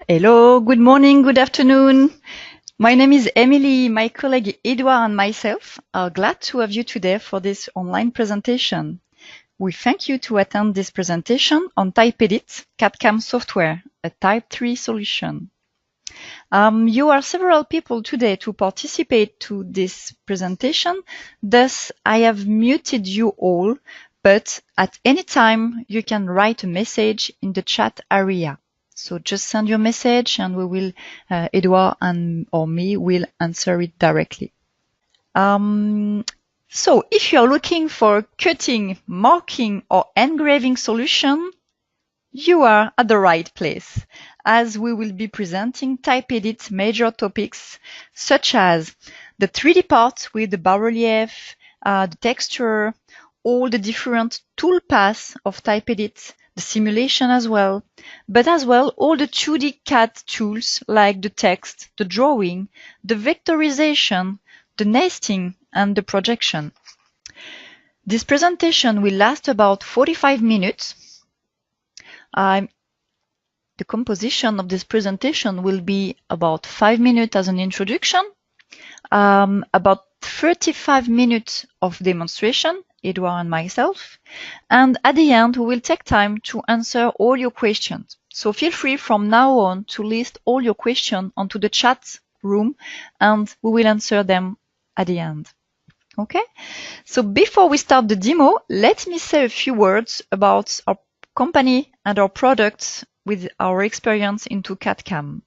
Hello, good morning, good afternoon. My name is Emily. My colleague Edouard and myself are glad to have you today for this online presentation. We thank you to attend this presentation on TypeEdit CAD CAM software, a Type 3 solution. You are several people today to participate to this presentation. Thus, I have muted you all, but at any time you can write a message in the chat area. So just send your message and we will, Edouard or me will answer it directly. So if you're looking for a cutting, marking or engraving solution, you are at the right place, as we will be presenting TypeEdit's major topics such as the 3D part with the bas-relief, the texture, all the different toolpaths of TypeEdit, the simulation as well, but as well all the 2D CAD tools like the text, the drawing, the vectorization, the nesting, and the projection. This presentation will last about 45 minutes. The composition of this presentation will be about 5 minutes as an introduction, about 35 minutes of demonstration, Edouard and myself, and at the end we will take time to answer all your questions. So feel free from now on to list all your questions onto the chat room and we will answer them at the end. Okay? So before we start the demo, let me say a few words about our company and our products with our experience into CAD CAM.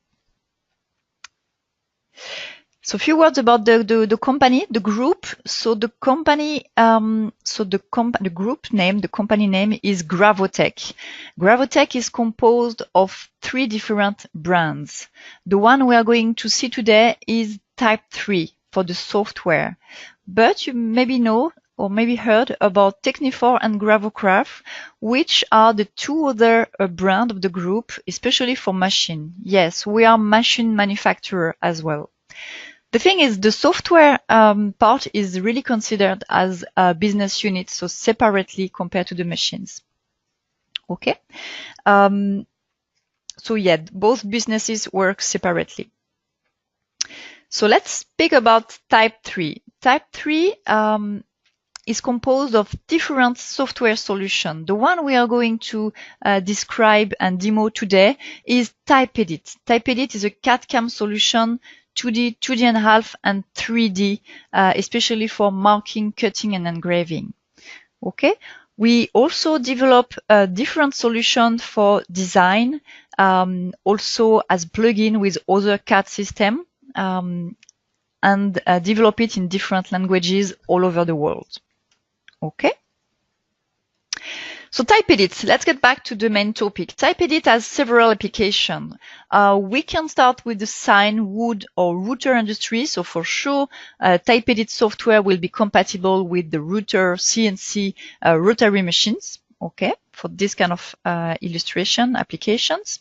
So a few words about the company, the group. So the company, the group name, the company name is Gravotech. Gravotech is composed of 3 different brands. The one we are going to see today is Type 3 for the software. But you maybe know or maybe heard about Technifor and Gravocraft, which are the 2 other brands of the group, especially for machine. Yes, we are machine manufacturer as well. The thing is, the software part is really considered as a business unit, so separately compared to the machines. Okay. So yeah, both businesses work separately. So let's speak about Type 3. Type 3 is composed of different software solutions. The one we are going to describe and demo today is TypeEdit. TypeEdit is a CAD CAM solution, 2D, 2D.5, and 3D, especially for marking, cutting, and engraving. Okay. We also develop a different solution for design, also as plugin with other CAD system, and develop it in different languages all over the world. Okay. So TypeEdit, let's get back to the main topic. TypeEdit has several applications. We can start with the sign, wood, or router industry. So for sure, TypeEdit software will be compatible with the router, CNC, rotary machines. Okay, for this kind of illustration applications.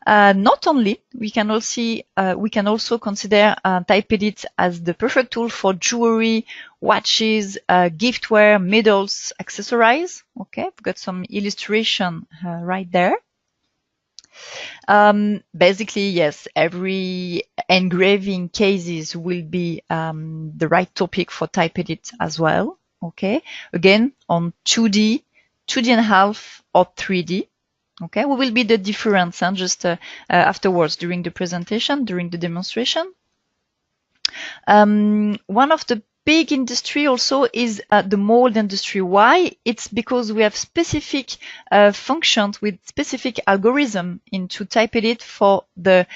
Not only, we can also consider TypeEdit as the perfect tool for jewelry, watches, giftware, medals, accessories. Okay, we've got some illustration right there. Basically, yes, every engraving cases will be the right topic for TypeEdit as well. Okay, again on 2D, 2D.5, or 3D. Okay, what will be the difference just afterwards during the presentation, during the demonstration? One of the big industry also is the mold industry. Why? It's because we have specific functions with specific algorithm into TypeEdit for the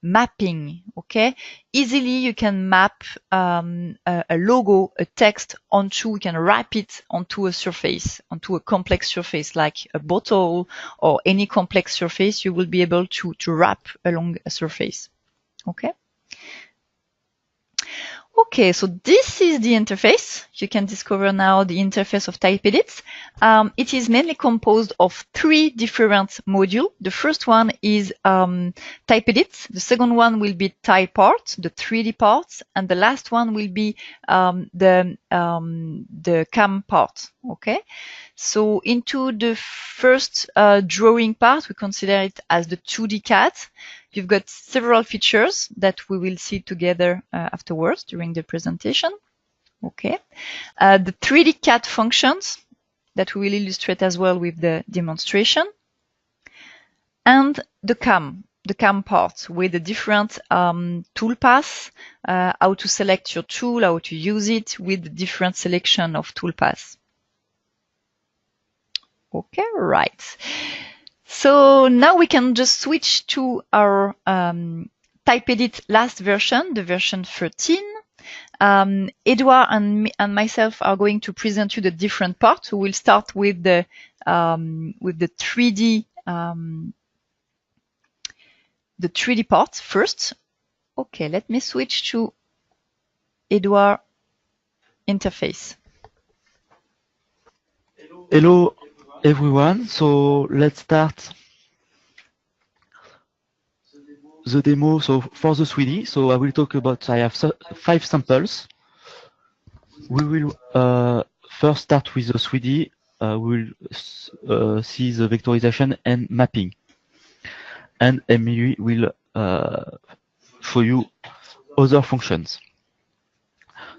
mapping. Okay, easily you can map a logo, a text onto, you can wrap it onto a surface, onto a complex surface like a bottle or any complex surface. You will be able to wrap along a surface. Okay. Okay, so this is the interface. You can discover now the interface of TypeEdit. It is mainly composed of 3 different modules. The first one is TypeEdit. The second one will be TypeArt, the 3D parts, and the last one will be the CAM part. Okay, so into the first drawing part, we consider it as the 2D CAD. You've got several features that we will see together afterwards during the presentation. Okay. The 3D CAD functions that we will illustrate as well with the demonstration. And the CAM part with the different toolpaths, how to select your tool, how to use it with the different selection of toolpaths. Okay, right. So now we can just switch to our TypeEdit last version, the version 13. Edouard and myself are going to present you the different parts. We will start with the 3D part first. Okay, let me switch to Edouard interface. Hello everyone, so let's start the demo. So for the 3D, so I will talk about, I have 5 samples. We will first start with the 3D. We will see the vectorization and mapping. And Emily will show you other functions.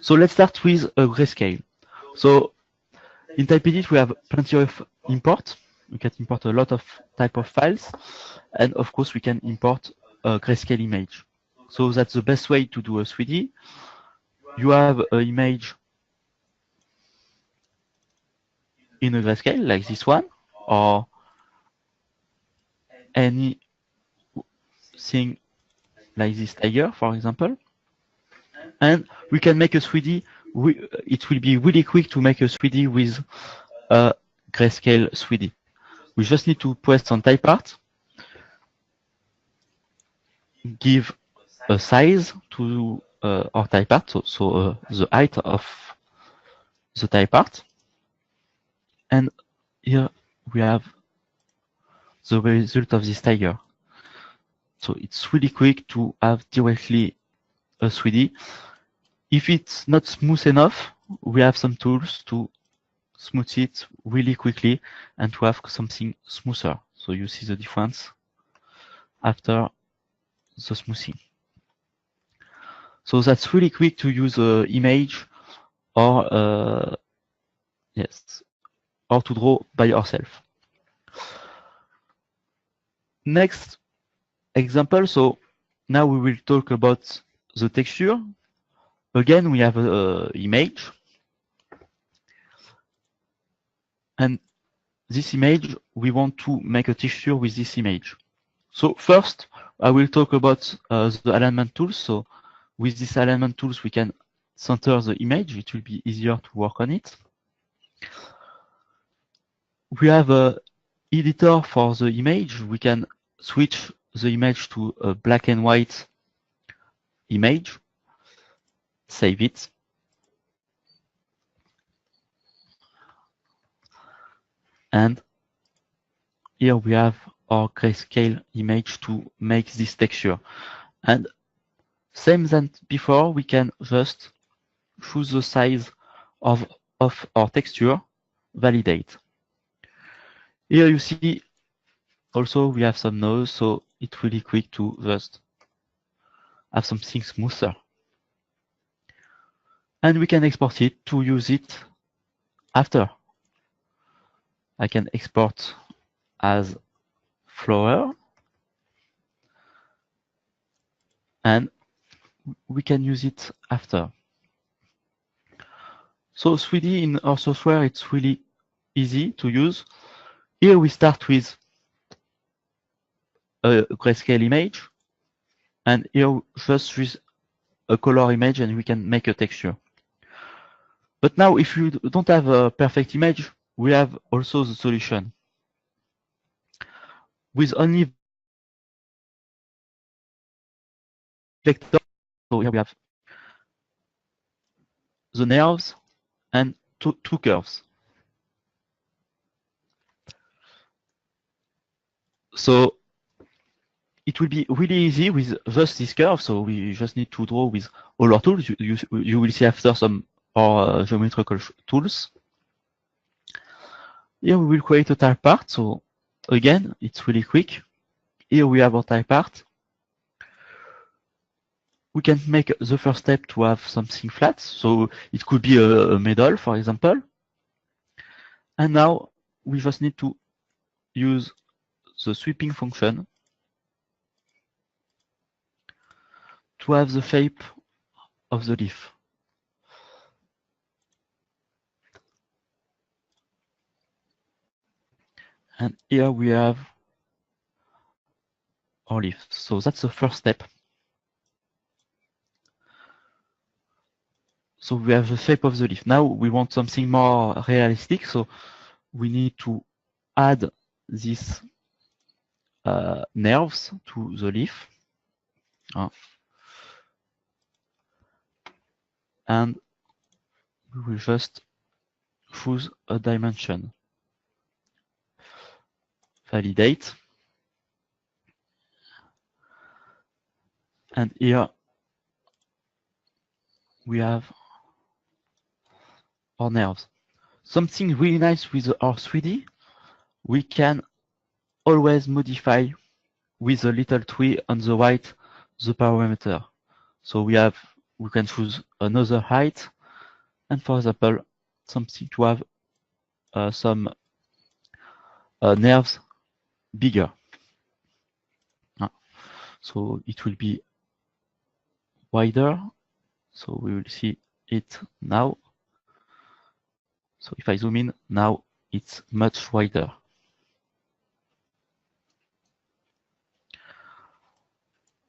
So let's start with a grayscale. So in TypeEdit, we have plenty of import. We can import a lot of type of files. And of course, we can import a grayscale image. So that's the best way to do a 3D. You have an image in a grayscale like this one, or anything like this tiger, for example. And we can make a 3D. It will be really quick to make a 3D with a grayscale 3D. We just need to press on TypeArt, give a size to our TypeArt, so the height of the TypeArt. And here we have the result of this tiger. So it's really quick to have directly a 3D. If it's not smooth enough, we have some tools to smooth it really quickly and to have something smoother. So you see the difference after the smoothing. So that's really quick to use an image or yes, or to draw by yourself. Next example. So now we will talk about the texture. Again, we have an image. And this image, we want to make a texture with this image. So first, I will talk about the alignment tools. So with these alignment tools, we can center the image. It will be easier to work on it. We have an editor for the image. We can switch the image to a black and white image. Save it. And here we have our grayscale image to make this texture. And same than before, we can just choose the size of our texture, validate. Here you see also we have some noise, so it's really quick to just have something smoother. And we can export it to use it after. I can export as flower, and we can use it after. So 3D in our software, it's really easy to use. Here we start with a grayscale image, and here just with a color image, and we can make a texture. But now, if you don't have a perfect image, we have also the solution. With only vector, so here we have the nerves, and two curves. So it will be really easy with just this curve. So we just need to draw with all our tools. You will see after some our geometrical tools. Here we will create a type part. So again, it's really quick. Here we have our type part. We can make the first step to have something flat. So it could be a medal, for example. And now we just need to use the sweeping function to have the shape of the leaf. And here we have our leaf. So that's the first step. So we have the shape of the leaf. Now we want something more realistic. So we need to add these nerves to the leaf. And we will just choose a dimension. Validate. And here we have our nerves. Something really nice with our 3D, we can always modify with a little tree on the right the parameter. So we can choose another height, and for example, something to have some nerves bigger. So it will be wider. So we will see it now. So if I zoom in, now it's much wider.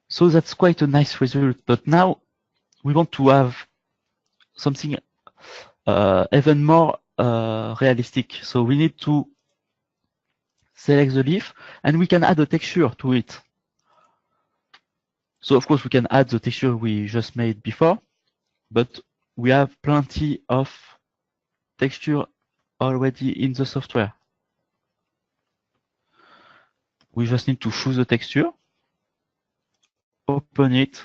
So that's quite a nice result. But now we want to have something even more realistic. So we need to select the leaf, and we can add a texture to it. So of course we can add the texture we just made before, but we have plenty of texture already in the software. We just need to choose the texture, open it,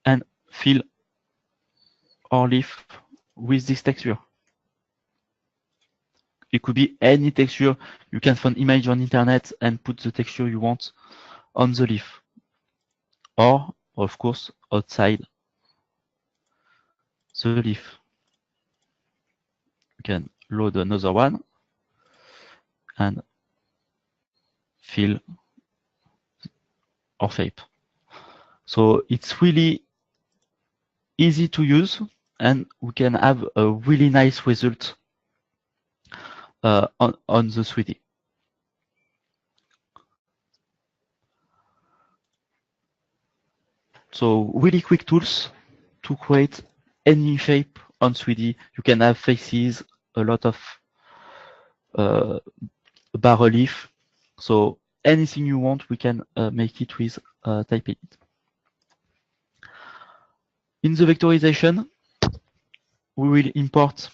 and fill our leaf with this texture. It could be any texture. You can find image on internet and put the texture you want on the leaf. Or, of course, outside the leaf. You can load another one and fill our shape. So it's really easy to use, and we can have a really nice result on the 3D. So really quick tools to create any shape on 3D. You can have faces, a lot of bar relief. So anything you want, we can make it with TypeEdit. In the vectorization, we will import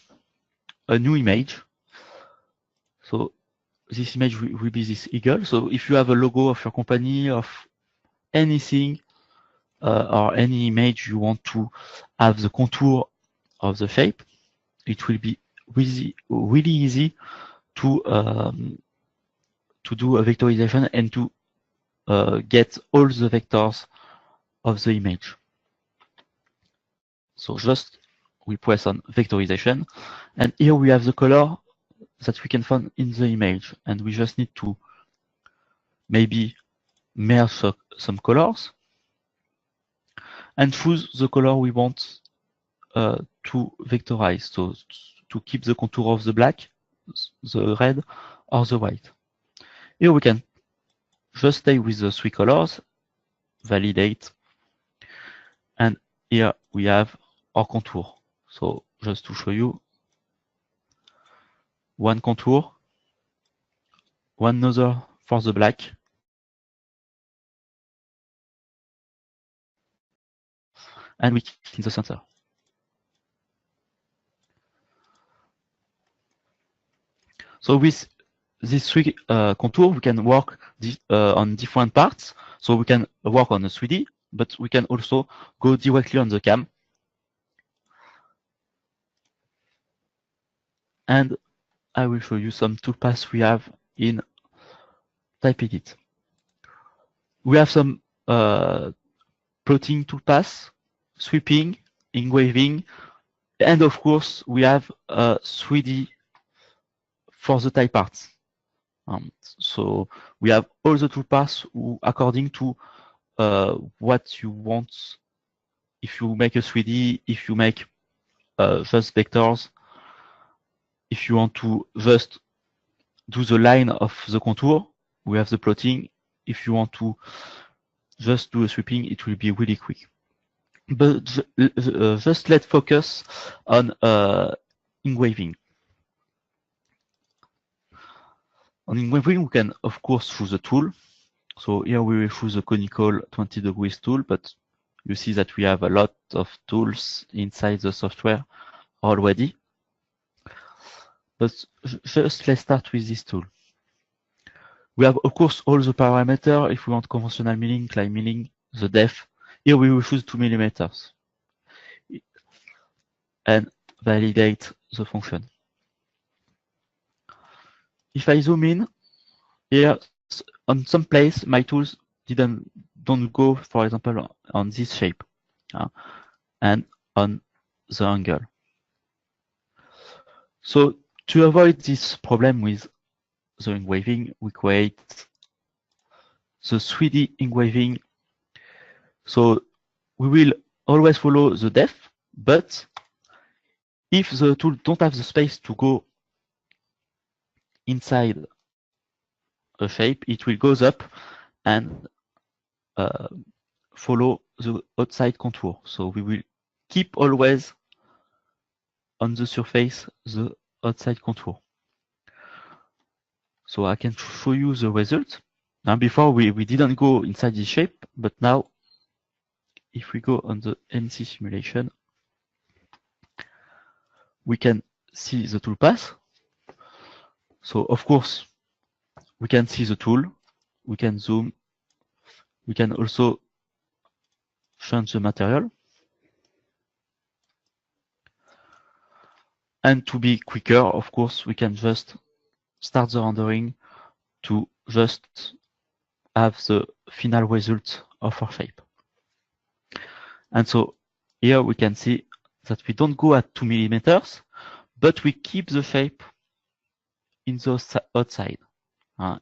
a new image. So this image will be this eagle. So if you have a logo of your company, of anything, or any image you want to have the contour of the shape, it will be really easy to do a vectorization and to get all the vectors of the image. So just we press on vectorization, and here we have the color that we can find in the image, and we just need to maybe merge some colors and choose the color we want to vectorize. So to keep the contour of the black, the red, or the white. Here we can just stay with the three colors, validate, and here we have our contour. So just to show you, one contour, one other for the black, and we in the center. So with these three contours, we can work on different parts. So we can work on the 3D, but we can also go directly on the CAM. And I will show you some toolpaths we have in TypeEdit. We have some plotting toolpaths, sweeping, engraving, and of course, we have 3D for the type parts. So we have all the toolpaths according to what you want. If you make a 3D, if you make just vectors, if you want to just do the line of the contour, we have the plotting. If you want to just do a sweeping, it will be really quick. But just let's focus on engraving. On engraving, we can, of course, choose a tool. So here we will choose the conical 20 degrees tool, but you see that we have a lot of tools inside the software already. But just let's start with this tool. We have, of course, all the parameters. If we want conventional milling, climb milling, the depth. Here we will choose 2 millimeters and validate the function. If I zoom in, here on some place, my tools don't go, for example, on this shape and on the angle. So to avoid this problem with the engraving, we create the 3D engraving. So we will always follow the depth, but if the tool don't have the space to go inside a shape, it will goes up and follow the outside contour. So we will keep always on the surface the outside contour. So I can show you the result. Now before we didn't go inside this shape, but now if we go on the NC simulation, we can see the toolpath. So of course, we can see the tool, we can zoom, we can also change the material. And to be quicker, of course, we can just start the rendering to just have the final result of our shape. And so here we can see that we don't go at 2 millimeters, but we keep the shape in the outside.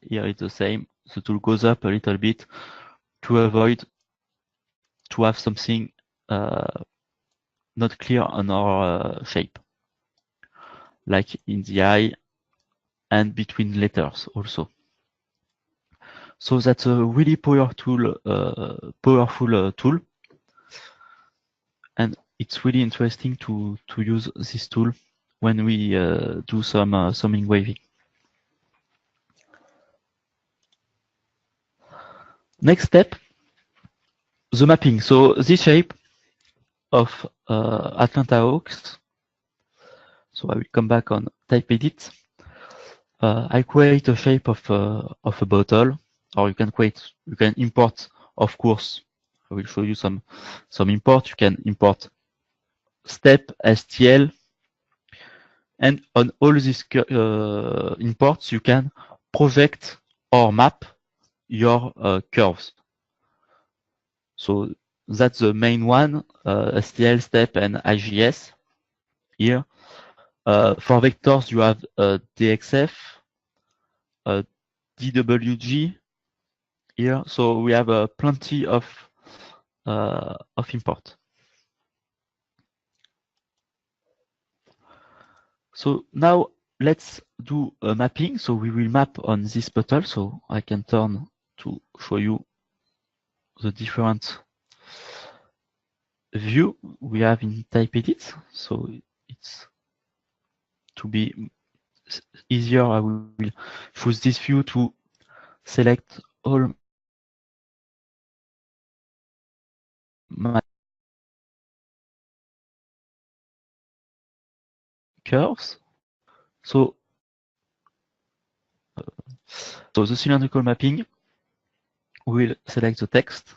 Here it's the same. The tool goes up a little bit to avoid to have something not clear on our shape, like in the eye and between letters also. So that's a really powerful tool, and it's really interesting to use this tool when we do some engraving. Next step, the mapping. So this shape of Atlanta Hawks. So I will come back on TypeEdit. I create a shape of a bottle, or you can import, of course. I will show you some import. You can import step, STL, and on all these imports, you can project or map your curves. So that's the main one, STL, step, and IGS. Here, for vectors, you have DXF, DWG here. So we have plenty of import. So now let's do a mapping. So we will map on this bottle. So I can turn to show you the different view we have in TypeEdit. So it's to be easier, I will choose this view to select all my curves. So So the cylindrical mapping will select the text,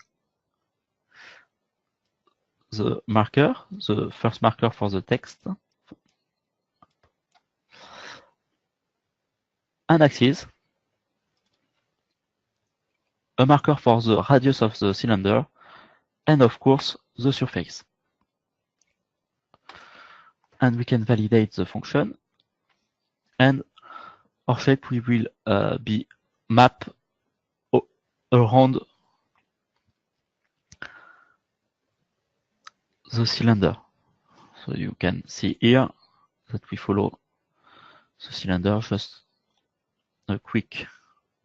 the marker, the first marker for the text, an axis, a marker for the radius of the cylinder, and of course the surface. And we can validate the function, and our shape will be mapped around the cylinder. So you can see here that we follow the cylinder, just a quick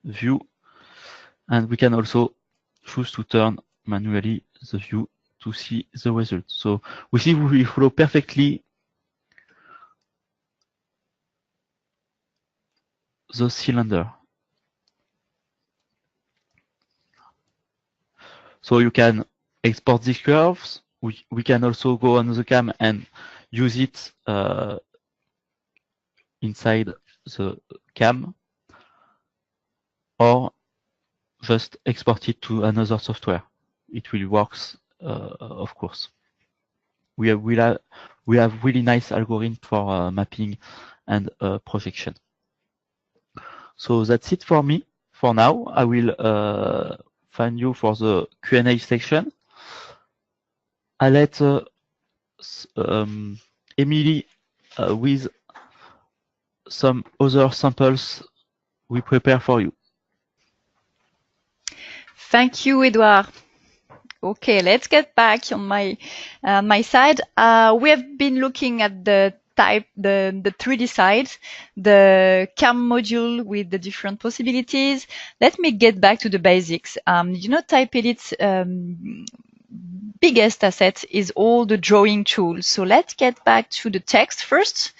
view, and we can also choose to turn manually the view to see the result. So we see we follow perfectly the cylinder. So you can export these curves. We can also go on the CAM and use it inside the CAM, or just export it to another software. It will work, of course. We have really nice algorithm for mapping and projection. So that's it for me for now. I will find you for the Q&A section. I let Emily with some other samples we prepare for you. Thank you, Edouard. Okay, let's get back on my side. We have been looking at the 3D side, the CAM module with the different possibilities. Let me get back to the basics. You know, TypeEdit's biggest asset is all the drawing tools. So let's get back to the text first.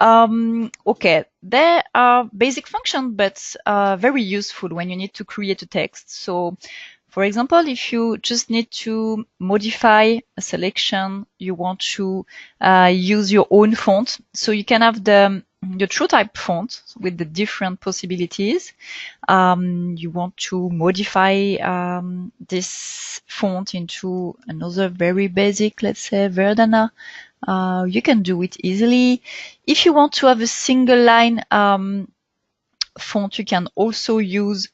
Okay, there are basic functions, but very useful when you need to create a text. So, for example, if you just need to modify a selection, you want to use your own font. So you can have the TrueType font with the different possibilities. You want to modify this font into another very basic, let's say Verdana. You can do it easily. If you want to have a single line font, you can also use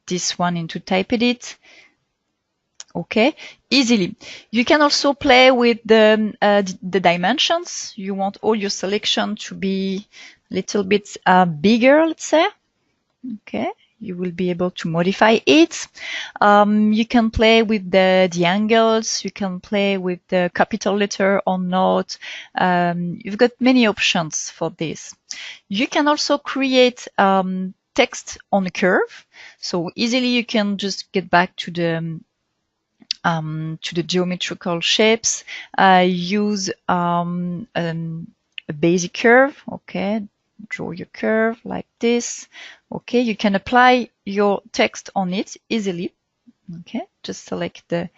this one into TypeEdit. Okay, easily. You can also play with the dimensions. You want all your selection to be a little bit bigger, let's say. Okay, you will be able to modify it. You can play with the angles. You can play with the capital letter or not. You've got many options for this. You can also create text on a curve. So easily you can just get back to the geometrical shapes, use a basic curve. Okay, draw your curve like this. Okay, you can apply your text on it easily. Okay, just select the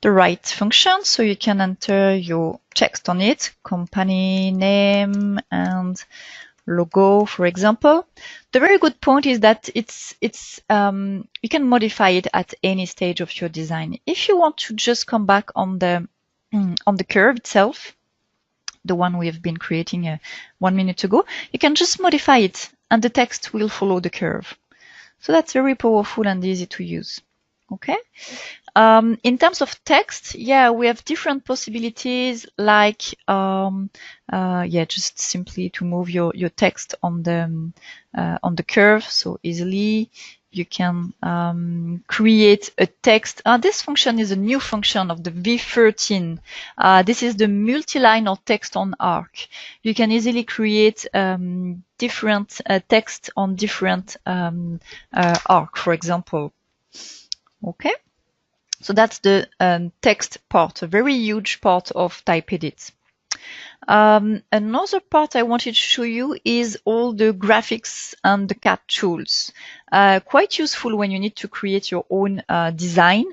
right function so you can enter your text on it, company name and logo, for example. The very good point is that you can modify it at any stage of your design. If you want to just come back on the curve itself, the one we have been creating 1 minute ago, you can just modify it and the text will follow the curve. So that's very powerful and easy to use. Okay. In terms of text, yeah, we have different possibilities like, just simply to move your text on the curve. So easily you can create a text. This function is a new function of the V13. This is the multi-line or text on arc. You can easily create different text on different arc, for example. Okay. So that's the text part, a very huge part of TypeEdit. Another part I wanted to show you is all the graphics and the CAD tools. Quite useful when you need to create your own design.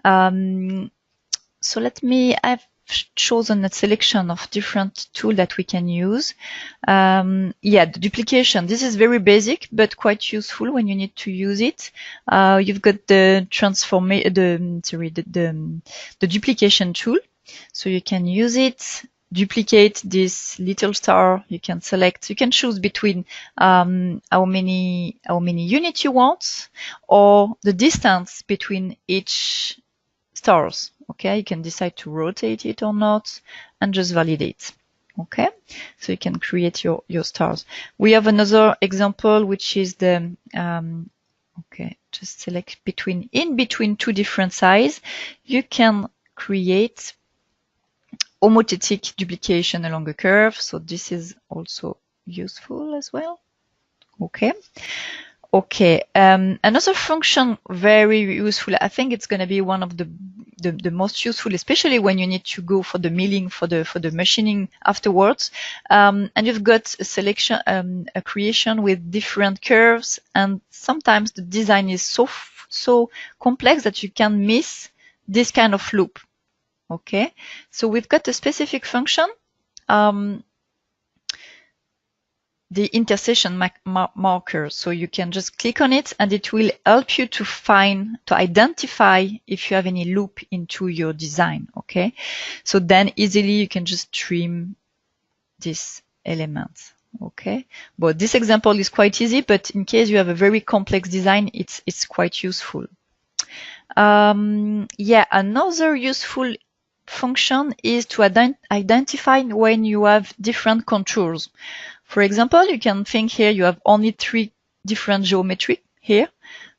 So I chosen a selection of different tools that we can use. Yeah, the duplication. This is very basic, but quite useful when you need to use it. You've got the the duplication tool, so you can use it. Duplicate this little star. You can select. You can choose between how many units you want, or the distance between each stars. Okay, you can decide to rotate it or not, and just validate. Okay, so you can create your stars. We have another example, which is the okay, just select in between two different sides. You can create homothetic duplication along a curve. So this is also useful as well. Okay. Okay. Another function very useful. I think it's going to be one of the most useful, especially when you need to go for the milling, for the machining afterwards. And you've got a selection, a creation with different curves, and sometimes the design is so complex that you can miss this kind of loop. Okay, so we've got a specific function, the intersection marker. So you can just click on it and it will help you to identify if you have any loop into your design. Okay, so then easily you can just trim this element. Okay, but this example is quite easy, but in case you have a very complex design, it's quite useful. Yeah, another useful function is to identify when you have different contours. For example, you can think here you have only 3 different geometry here,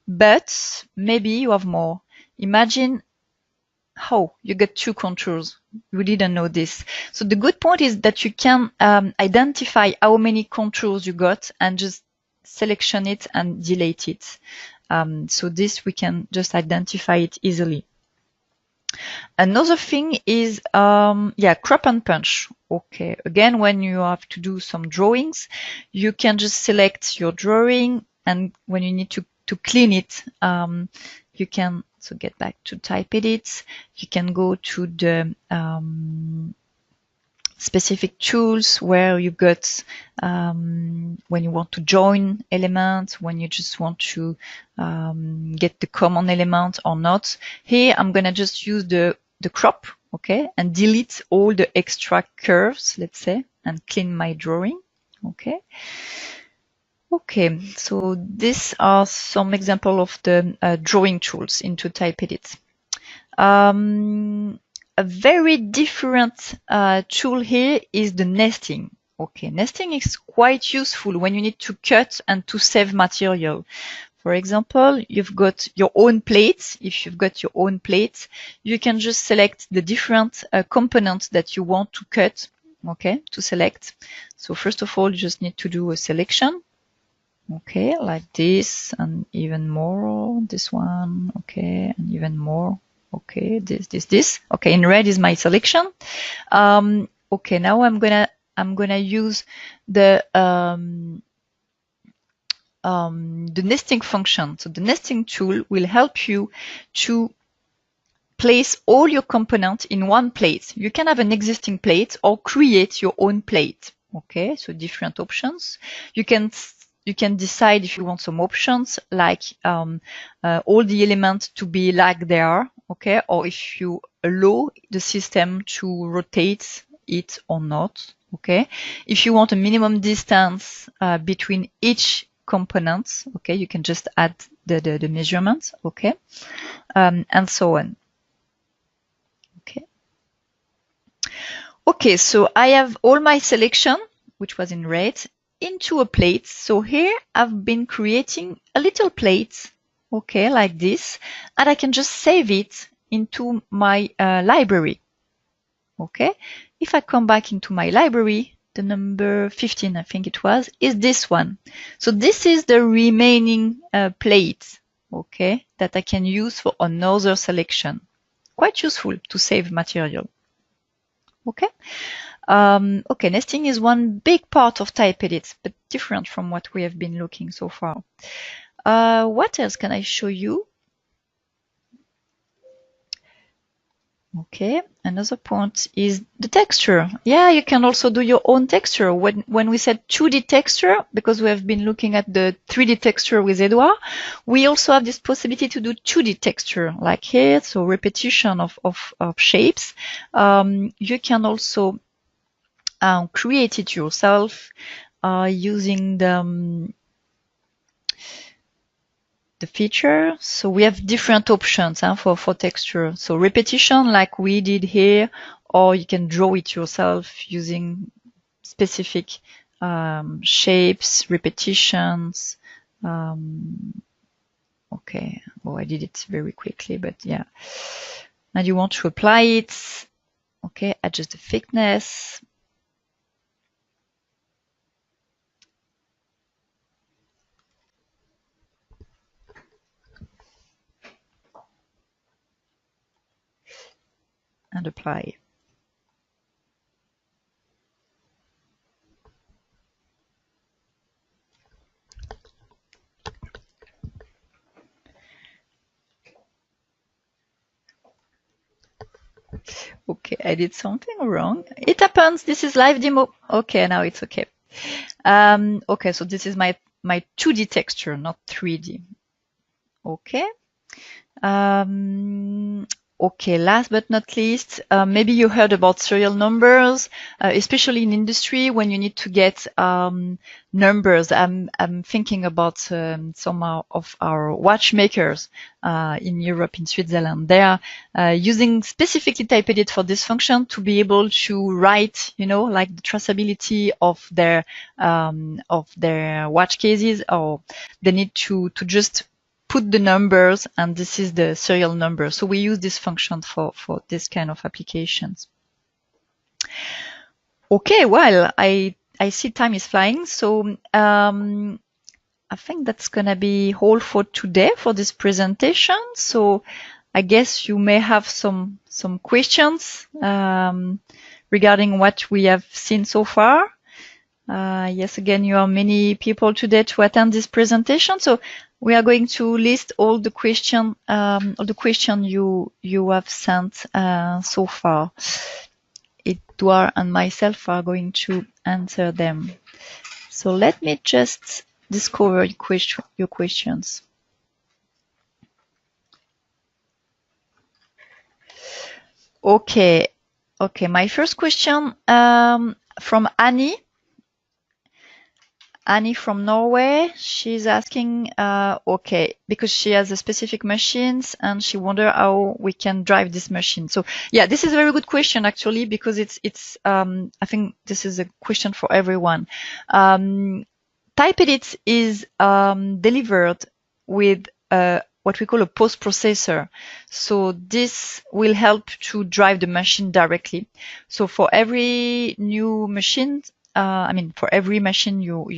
but maybe you have more. Imagine how you get 2 contours. You didn't know this. So the good point is that you can identify how many contours you got and just selection it and delete it. So this we can just identify it easily. Another thing is, yeah, crop and punch. Okay, again, when you have to do some drawings, you can just select your drawing, and when you need to clean it, you can, so get back to TypeEdit, you can go to the specific tools where you got when you want to join elements, when you just want to get the common element or not. Here I'm gonna just use the crop, okay, and delete all the extra curves, let's say, and clean my drawing. Okay. Okay, so these are some examples of the drawing tools into TypeEdit. A very different tool here is the nesting. Okay, nesting is quite useful when you need to cut and to save material. For example, you've got your own plates. If you've got your own plates, you can just select the different components that you want to cut, okay, to select. So first of all, you just need to do a selection. Okay, like this, and even more, this one, okay, and even more. Okay, this. Okay, in red is my selection. Okay, now I'm gonna use the nesting function. So the nesting tool will help you to place all your components in one plate. You can have an existing plate or create your own plate. Okay, so different options. You can decide if you want some options like all the elements to be like they are, okay, or if you allow the system to rotate it or not, okay. If you want a minimum distance between each component, okay, you can just add the measurement, okay, and so on. Okay. Okay, so I have all my selection, which was in red, into a plate. So here I've been creating a little plate, okay, like this, and I can just save it into my library. Okay, if I come back into my library, the number 15, I think it was, is this one. So this is the remaining plate, okay, that I can use for another selection. Quite useful to save material. Okay. Okay, nesting is one big part of TypeEdit, but different from what we have been looking so far. What else can I show you? Okay, another point is the texture. Yeah, you can also do your own texture. When we said 2D texture, because we have been looking at the 3D texture with Edouard, we also have this possibility to do 2D texture, like here, so repetition of shapes. You can also create it yourself using the feature. So we have different options for texture. So repetition like we did here, or you can draw it yourself using specific shapes, repetitions. Okay, oh, I did it very quickly, but yeah. Now you want to apply it. Okay, adjust the thickness. And apply. Okay, I did something wrong. It happens. This is live demo. Okay, now it's okay. Okay, so this is my 2D texture, not 3D. Okay. Okay, last but not least, maybe you heard about serial numbers, especially in industry when you need to get numbers. I'm thinking about some of our watchmakers in Europe, in Switzerland. They are using specifically TypeEdit for this function to be able to write, like the traceability of their watch cases, or they need to just put the numbers, and this is the serial number. So we use this function for this kind of applications. Okay, well, I see time is flying. So I think that's gonna be all for today for this presentation. So I guess you may have some questions regarding what we have seen so far. Yes, again, you are many people today to attend this presentation. So we are going to list all the question you have sent so far. Edouard and myself are going to answer them. So let me just discover your questions. Okay. My first question from Annie. Annie from Norway, she's asking, okay, because she has a specific machines and she wonder how we can drive this machine. So yeah, this is a very good question actually, because it's I think this is a question for everyone. TypeEdit is delivered with what we call a post processor. So this will help to drive the machine directly. So for every new machine, for every machine you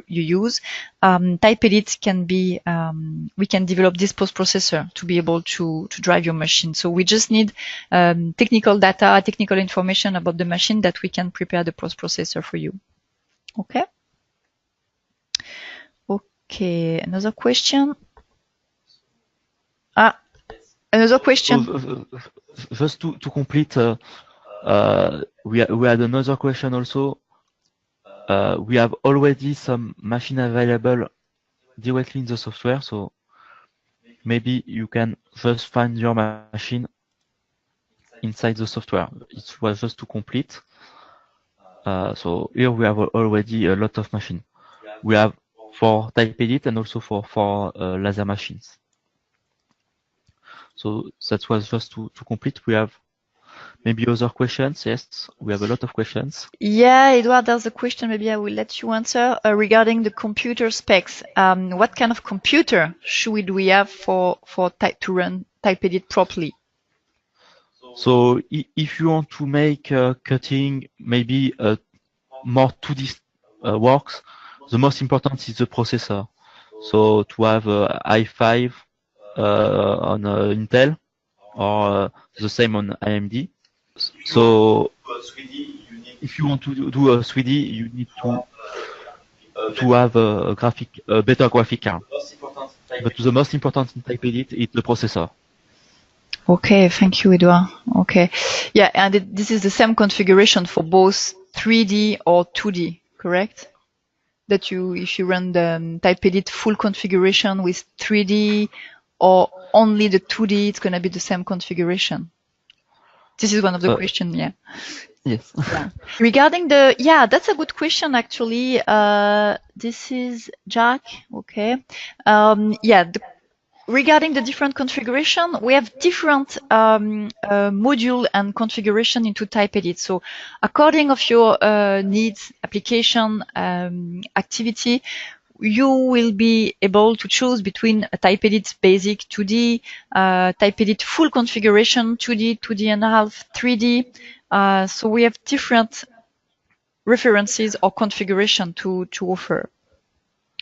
use, TypeEdit can be, we can develop this post processor to be able to drive your machine. So we just need technical data, technical information about the machine that we can prepare the post processor for you. Okay. Okay, another question. Another question. So, just to complete, we had another question also. We have already some machine available directly in the software, so maybe you can just find your machine inside the software. It was just to complete. So here we have already a lot of machines. We have for TypeEdit and also for laser machines. So that was just to complete. We have maybe other questions. Yes, we have a lot of questions. Yeah, Edouard, there's a question. Maybe I will let you answer regarding the computer specs. What kind of computer should we have to run TypeEdit properly? So if you want to make cutting maybe more 2D works, the most important is the processor. So to have i5 on Intel or the same on AMD. So if you want to do a 3D, you need to have a better graphic card. But the most important in TypeEdit is the processor. Okay, thank you, Edouard. Okay. Yeah, and this is the same configuration for both 3D or 2D, correct? That if you run the TypeEdit full configuration with 3D or only the 2D, it's going to be the same configuration. This is one of the questions, yeah. Yes. Yeah. Regarding that's a good question, actually. This is Jack. Okay. Regarding the different configuration, we have different module and configuration into TypeEdit. So according of your needs, application, activity, you will be able to choose between a TypeEdit basic 2D, TypeEdit full configuration 2D, 2D and a half, 3D. So we have different references or configuration to offer.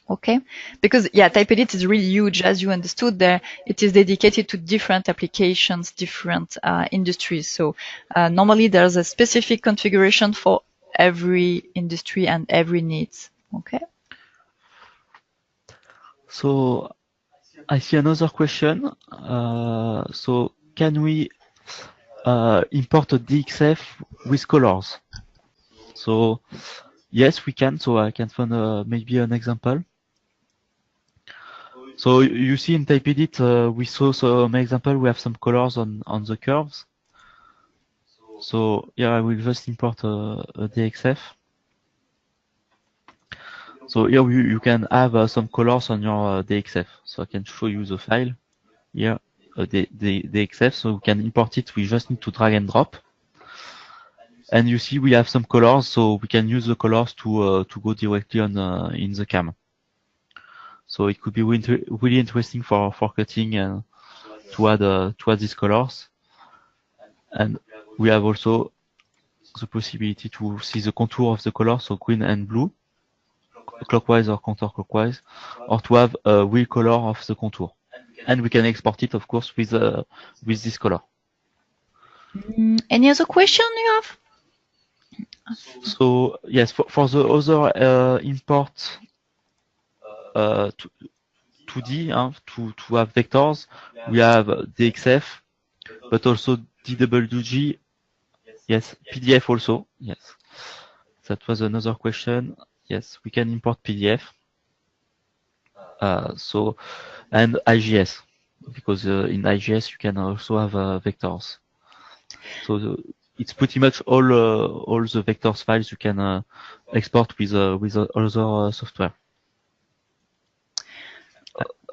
Okay, because TypeEdit is really huge, as you understood there. It is dedicated to different applications, different industries. So normally there's a specific configuration for every industry and every needs. Okay. So I see another question. So can we import a DXF with colors? So yes, we can. So I can find maybe an example. So you see in TypeEdit, we saw some example. We have some colors on the curves. So here I will just import a DXF. So here you can have some colors on your DXF. So I can show you the file here, the DXF. So we can import it. We just need to drag and drop. And you see we have some colors, so we can use the colors to go directly on in the CAM. So it could be really interesting for cutting and to add these colors. And we have also the possibility to see the contour of the color, so green and blue, clockwise or counterclockwise, or to have a real color of the contour. And we can export it, of course, with this color. Any other question you have? So yes, for the other import 2D, to have vectors, we have DXF, but also DWG. Yes, PDF also. Yes, that was another question. Yes, we can import PDF. And IGS, because in IGS you can also have vectors. So it's pretty much all the vectors files you can export with other software.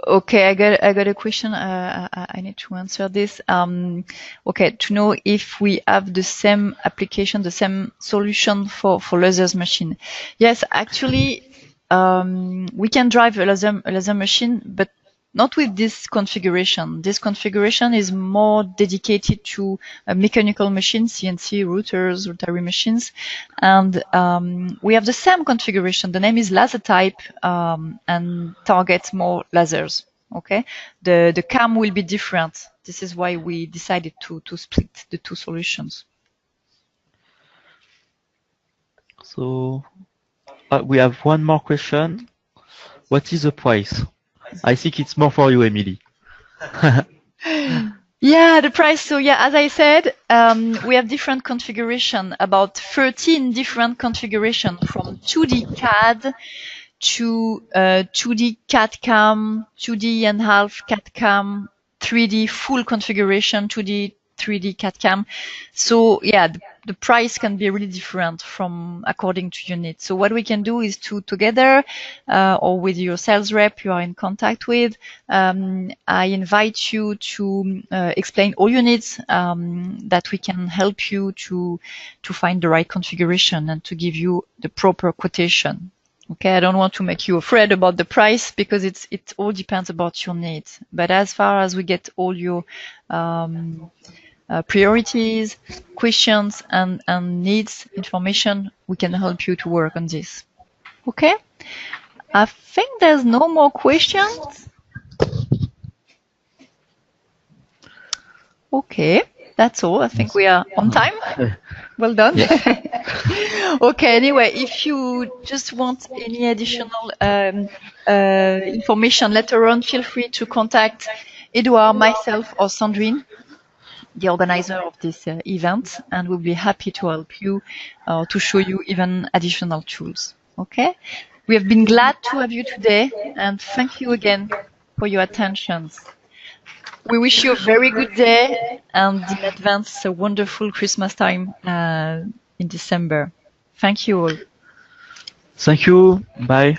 Okay, I got a question. I need to answer this. Okay, to know if we have the same application, the same solution for lasers machine. Yes, actually, we can drive a laser machine, but not with this configuration. This configuration is more dedicated to a mechanical machine, CNC routers, rotary machines. And we have the same configuration. The name is laser type and targets more lasers. Okay, the CAM will be different. This is why we decided to split the two solutions. So we have one more question. What is the price? I think it's more for you, Emily. Yeah, the price. So as I said, we have different configuration, about 13 different configuration, from 2D CAD to 2D CAD CAM, 2D and half CAD CAM, 3D full configuration, 2D, 3D CAD CAM. So the price can be really different from according to your needs. So what we can do is together or with your sales rep you are in contact with, I invite you to explain all your needs, that we can help you to find the right configuration and to give you the proper quotation. Okay, I don't want to make you afraid about the price, because it all depends about your needs. But as far as we get all your priorities, questions, and needs information, we can help you to work on this. Okay, I think there's no more questions. Okay, that's all. I think we are on time. Well done. Okay, anyway, if you just want any additional information later on, feel free to contact Edouard, myself, or Sandrine. the organizer of this event, and we'll be happy to help you to show you even additional tools. Okay? We have been glad to have you today, and thank you again for your attention. We wish you a very good day, and in advance a wonderful Christmas time in December. Thank you all. Thank you. Bye.